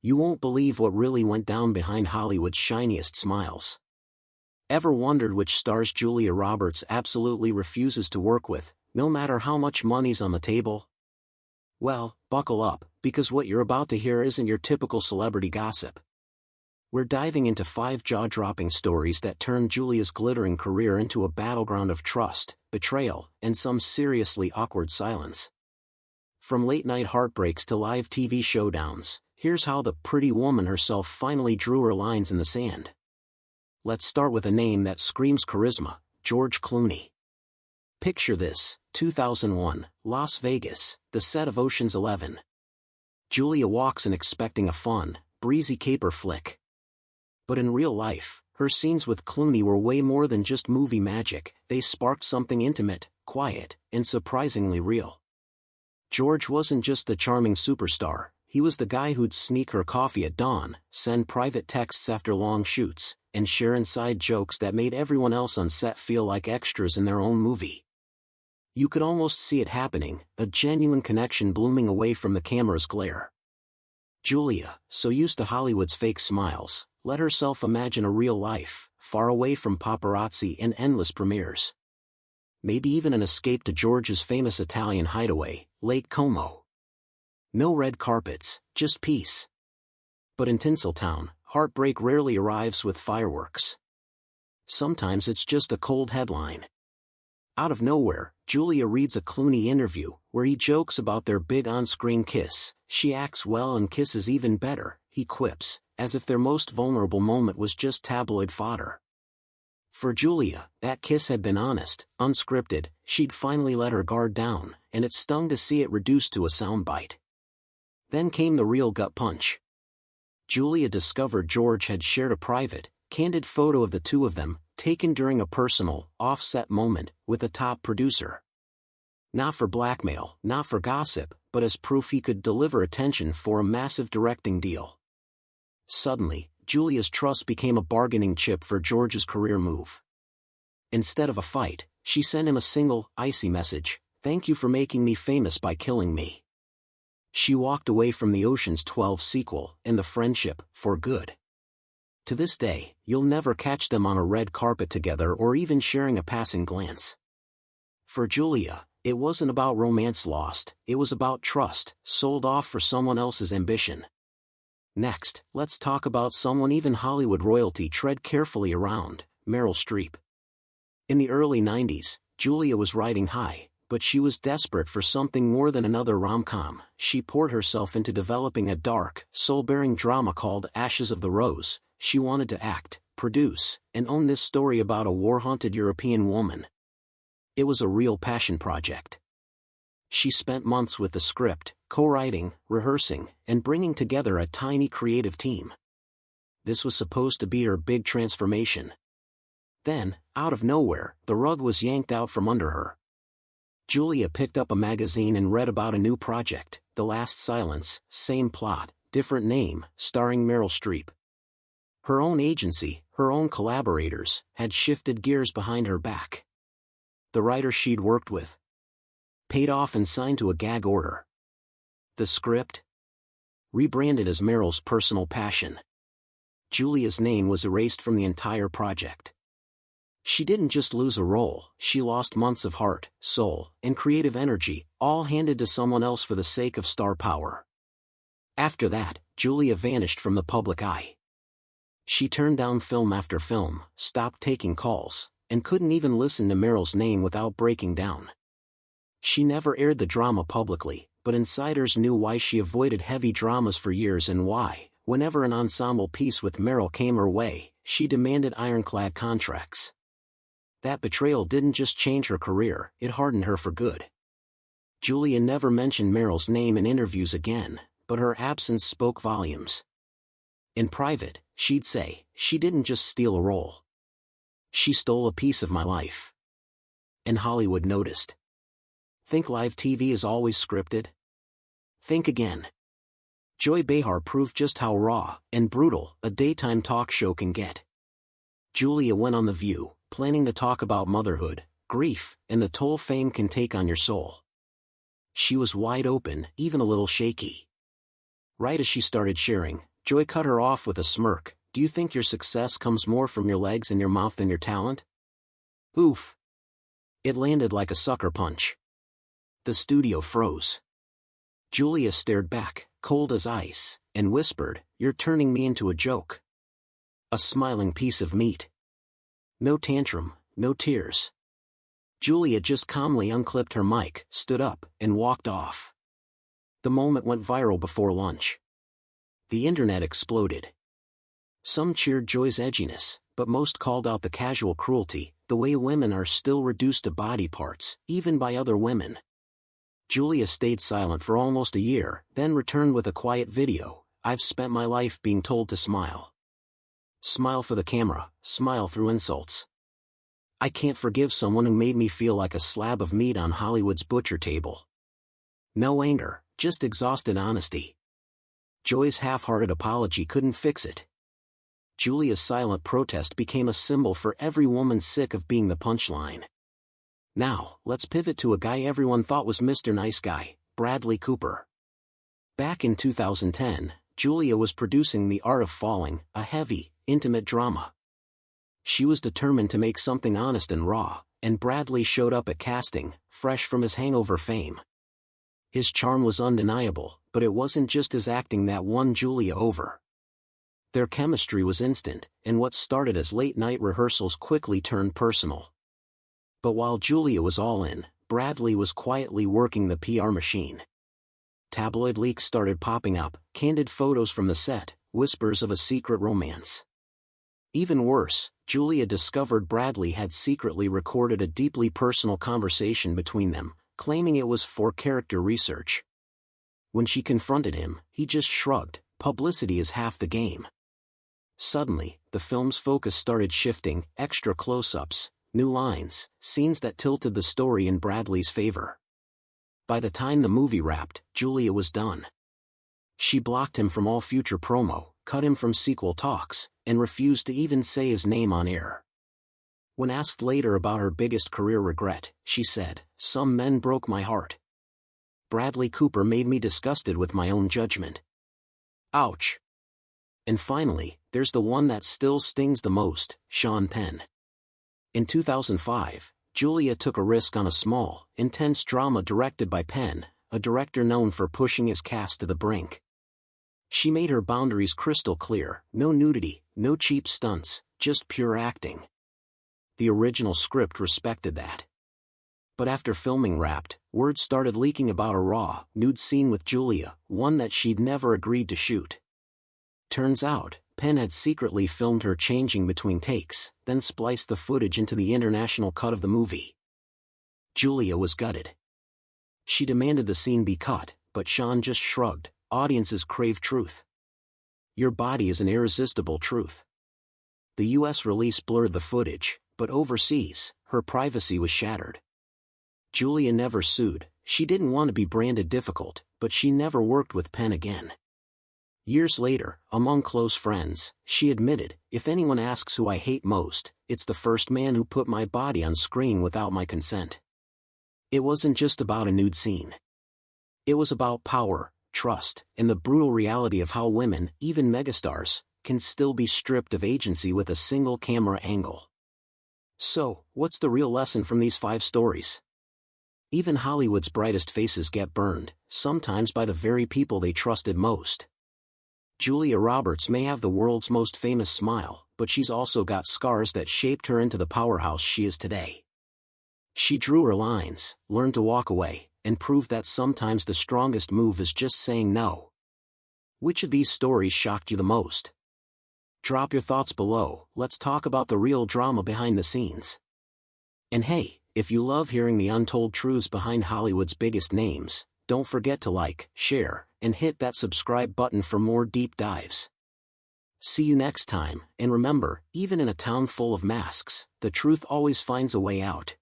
You won't believe what really went down behind Hollywood's shiniest smiles. Ever wondered which stars Julia Roberts absolutely refuses to work with, no matter how much money's on the table? Well, buckle up, because what you're about to hear isn't your typical celebrity gossip. We're diving into 5 jaw-dropping stories that turned Julia's glittering career into a battleground of trust, betrayal, and some seriously awkward silence. From late-night heartbreaks to live TV showdowns, here's how the pretty woman herself finally drew her lines in the sand. Let's start with a name that screams charisma: George Clooney. Picture this: 2001, Las Vegas, the set of Ocean's 11. Julia walks in expecting a fun, breezy caper flick. But in real life, her scenes with Clooney were way more than just movie magic. They sparked something intimate, quiet, and surprisingly real. George wasn't just the charming superstar, he was the guy who'd sneak her coffee at dawn, send private texts after long shoots, and share inside jokes that made everyone else on set feel like extras in their own movie. You could almost see it happening, a genuine connection blooming away from the camera's glare. Julia, so used to Hollywood's fake smiles, let herself imagine a real life, far away from paparazzi and endless premieres. Maybe even an escape to George's famous Italian hideaway, Lake Como. No red carpets, just peace. But in Tinseltown, heartbreak rarely arrives with fireworks. Sometimes it's just a cold headline. Out of nowhere, Julia reads a Clooney interview, where he jokes about their big on-screen kiss. She acts well and kisses even better, he quips, as if their most vulnerable moment was just tabloid fodder. For Julia, that kiss had been honest, unscripted. She'd finally let her guard down, and it stung to see it reduced to a soundbite. Then came the real gut punch. Julia discovered George had shared a private, candid photo of the two of them, taken during a personal, off-set moment, with a top producer. Not for blackmail, not for gossip, but as proof he could deliver attention for a massive directing deal. Suddenly, Julia's trust became a bargaining chip for George's career move. Instead of a fight, she sent him a single, icy message: "Thank you for making me famous by killing me." She walked away from the Ocean's 12 sequel, and the friendship, for good. To this day, you'll never catch them on a red carpet together or even sharing a passing glance. For Julia, it wasn't about romance lost, it was about trust, sold off for someone else's ambition. Next, let's talk about someone even Hollywood royalty tread carefully around: Meryl Streep. In the early 90s, Julia was riding high, but she was desperate for something more than another rom-com. She poured herself into developing a dark, soul-bearing drama called Ashes of the Rose. She wanted to act, produce, and own this story about a war-haunted European woman. It was a real passion project. She spent months with the script, co-writing, rehearsing, and bringing together a tiny creative team. This was supposed to be her big transformation. Then, out of nowhere, the rug was yanked out from under her. Julia picked up a magazine and read about a new project, The Last Silence, same plot, different name, starring Meryl Streep. Her own agency, her own collaborators, had shifted gears behind her back. The writer she'd worked with paid off and signed to a gag order. The script? Rebranded as Meryl's personal passion. Julia's name was erased from the entire project. She didn't just lose a role, she lost months of heart, soul, and creative energy, all handed to someone else for the sake of star power. After that, Julia vanished from the public eye. She turned down film after film, stopped taking calls, and couldn't even listen to Meryl's name without breaking down. She never aired the drama publicly, but insiders knew why she avoided heavy dramas for years and why, whenever an ensemble piece with Meryl came her way, she demanded ironclad contracts. That betrayal didn't just change her career, it hardened her for good. Julia never mentioned Meryl's name in interviews again, but her absence spoke volumes. In private, she'd say, "She didn't just steal a role. She stole a piece of my life." And Hollywood noticed. Think live TV is always scripted? Think again. Joy Behar proved just how raw and brutal a daytime talk show can get. Julia went on The View, planning to talk about motherhood, grief, and the toll fame can take on your soul. She was wide open, even a little shaky. Right as she started sharing, Joy cut her off with a smirk. Do you think your success comes more from your legs and your mouth than your talent? Oof. It landed like a sucker punch. The studio froze. Julia stared back, cold as ice, and whispered, "You're turning me into a joke." A smiling piece of meat. No tantrum, no tears. Julia just calmly unclipped her mic, stood up, and walked off. The moment went viral before lunch. The internet exploded. Some cheered Joy's edginess, but most called out the casual cruelty, the way women are still reduced to body parts, even by other women. Julia stayed silent for almost a year, then returned with a quiet video. I've spent my life being told to smile. Smile for the camera, smile through insults. I can't forgive someone who made me feel like a slab of meat on Hollywood's butcher table. No anger, just exhausted honesty. Joy's half-hearted apology couldn't fix it. Julia's silent protest became a symbol for every woman sick of being the punchline. Now, let's pivot to a guy everyone thought was Mr. Nice Guy, Bradley Cooper. Back in 2010, Julia was producing The Art of Falling, a heavy, intimate drama. She was determined to make something honest and raw, and Bradley showed up at casting, fresh from his Hangover fame. His charm was undeniable, but it wasn't just his acting that won Julia over. Their chemistry was instant, and what started as late-night rehearsals quickly turned personal. But while Julia was all in, Bradley was quietly working the PR machine. Tabloid leaks started popping up, candid photos from the set, whispers of a secret romance. Even worse, Julia discovered Bradley had secretly recorded a deeply personal conversation between them, claiming it was for character research. When she confronted him, he just shrugged. Publicity is half the game. Suddenly, the film's focus started shifting, extra close-ups, new lines, scenes that tilted the story in Bradley's favor. By the time the movie wrapped, Julia was done. She blocked him from all future promo, cut him from sequel talks, and refused to even say his name on air. When asked later about her biggest career regret, she said, "Some men broke my heart. Bradley Cooper made me disgusted with my own judgment." Ouch. And finally, there's the one that still stings the most, Sean Penn. In 2005, Julia took a risk on a small, intense drama directed by Penn, a director known for pushing his cast to the brink. She made her boundaries crystal clear: no nudity, no cheap stunts, just pure acting. The original script respected that. But after filming wrapped, word started leaking about a raw, nude scene with Julia, one that she'd never agreed to shoot. Turns out, Penn had secretly filmed her changing between takes, then spliced the footage into the international cut of the movie. Julia was gutted. She demanded the scene be cut, but Sean just shrugged. Audiences crave truth. Your body is an irresistible truth. The US release blurred the footage, but overseas, her privacy was shattered. Julia never sued. She didn't want to be branded difficult, but she never worked with Penn again. Years later, among close friends, she admitted, "If anyone asks who I hate most, it's the first man who put my body on screen without my consent." It wasn't just about a nude scene. It was about power, trust, and the brutal reality of how women, even megastars, can still be stripped of agency with a single camera angle. So, what's the real lesson from these 5 stories? Even Hollywood's brightest faces get burned, sometimes by the very people they trusted most. Julia Roberts may have the world's most famous smile, but she's also got scars that shaped her into the powerhouse she is today. She drew her lines, learned to walk away, and proved that sometimes the strongest move is just saying no. Which of these stories shocked you the most? Drop your thoughts below. Let's talk about the real drama behind the scenes. And hey, if you love hearing the untold truths behind Hollywood's biggest names, don't forget to like, share, and hit that subscribe button for more deep dives. See you next time, and remember, even in a town full of masks, the truth always finds a way out.